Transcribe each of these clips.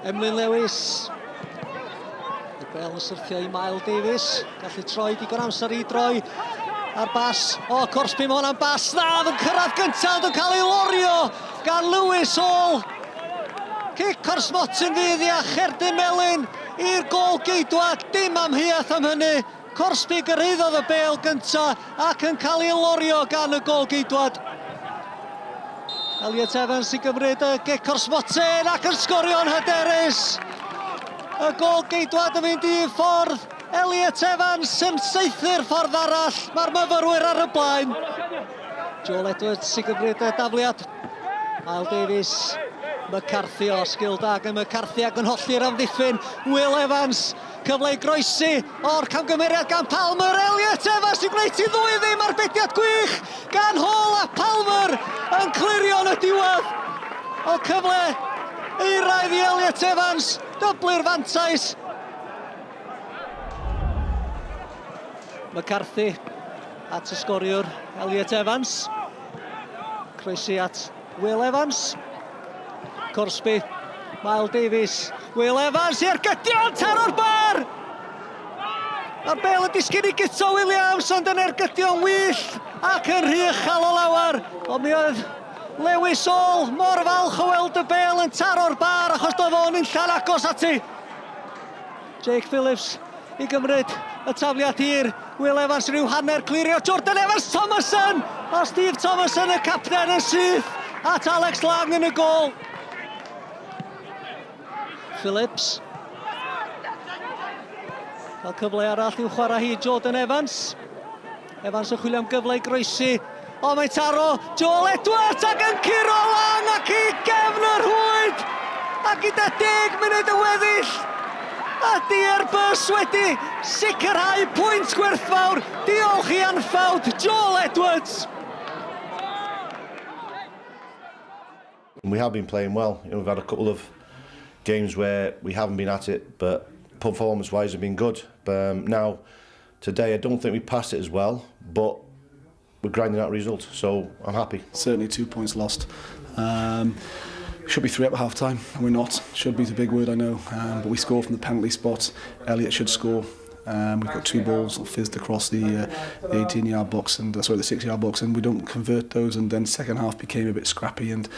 Emlyn Lewis. Y bel yn syrthio i Mael Davies. Gallu troi digon amser i droi ar bas. O, Corsby ma hwnna'n bas dda. Yn cyrraedd gyntaf yn cael ei lorio gan Lewis Hall. Cic o'r smotyn fydd i a Cherdyn Melyn i'r gol geidwad. Dim amheuaeth am hynny. Corsby gyrhaeddodd y bel gyntaf ac yn cael ei lorio gan y gol geidwad. Elliot Evans i gymryd y gic o'r smotyn ac yn sgorio'n hyderus. Y gol geidwad yn fynd i ffordd. Elliot Evans yn saethu'r ffordd arall. Mae'r myfyrwyr ar y blaen. Joel Edwards i gymryd y dafliad. Mael Davies. McCarthy o sgil da gan McCarthy ac yn holli'r amddiffyn. Will Evans, cyfle i groesi o'r camgymeriad gan Palmer. Elliot Evans i gwneud i ddwy ddim arbediad gwych gan Hall a Palmer yn clirio yn y diwedd. O cyfle euraidd i Elliot Evans, dyblu'r fantais. McCarthy at y sgoriwr Elliot Evans. Croesi at Will Evans. Corsby, Mael Davies, Will Evans i'r gydion taro'r bar! A'r bel yn disgyn i Guto Williams ond yn ergydion wyllt ac yn rhy uchel o lawar. Ond mi oedd Lewis Hall mor falch o weld y bel yn taro'r bar achos doedd o'n unlla'n agos ati. Jake Phillips i gymryd y tafliad hir. Will Evans rhyw hanner clirio. Jordan Evans Thomason! O Steve Thomason y capten yn syth at Alex Lang yn y gol. Phillips. Cael cyfle arall i'w chwarae hi Jordan Evans. Evans yn chwilio am gyfle i groesi. O, mae'n taro Joel Edwards ac yn curo Lang ac i gefn yr hwyd. A gyda 10 munud y weddill. Ydi Airbus wedi sicrhau pwynt gwerthfawr. Diolch i anffawd Joel Edwards. We have been playing well. We've had a couple of games where we haven't been at it, but performance-wise have been good. Now, today I don't think we passed it as well, but we're grinding out a result, so I'm happy. Certainly 2 points lost. Should be 3 up at half-time, and we're not. Should be the big word, I know, but we score from the penalty spot. Elliot should score. We've got 2 balls fizzed across the 18-yard box and the 6-yard box, and we don't convert those. And then second half became a bit scrappy, and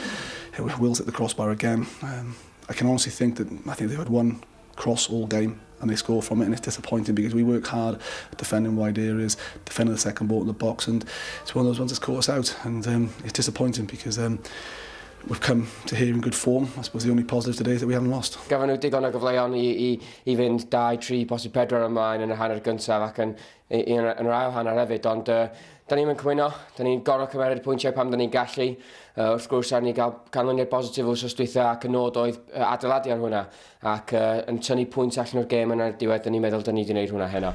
Will's hit the crossbar again. I can honestly think that they had one cross all game and they score from it, and it's disappointing because we work hard at defending wide areas, defending the second ball in the box, and it's one of those ones that's caught us out, and it's disappointing because we've come to here in good form. I suppose the only positive today is that we haven't lost. Gafon nhw digon o gyfleon i fynd 2, 3, posib 4 ymlaen yn y hanner gyntaf ac yn yr ail hanner hefyd, ond da ni'n cwyno, da ni'n gorau cymeryd pwyntiau pam da ni'n gallu. Wrth gwrs, ar ni gael canlyniad positif wrth ystwytha ac yn nod oedd adeiladu ar hwnna ac yn tynnu pwynt allan o'r gêm yn y diwedd, da ni'n meddwl da ni wedi gwneud hwnna heno.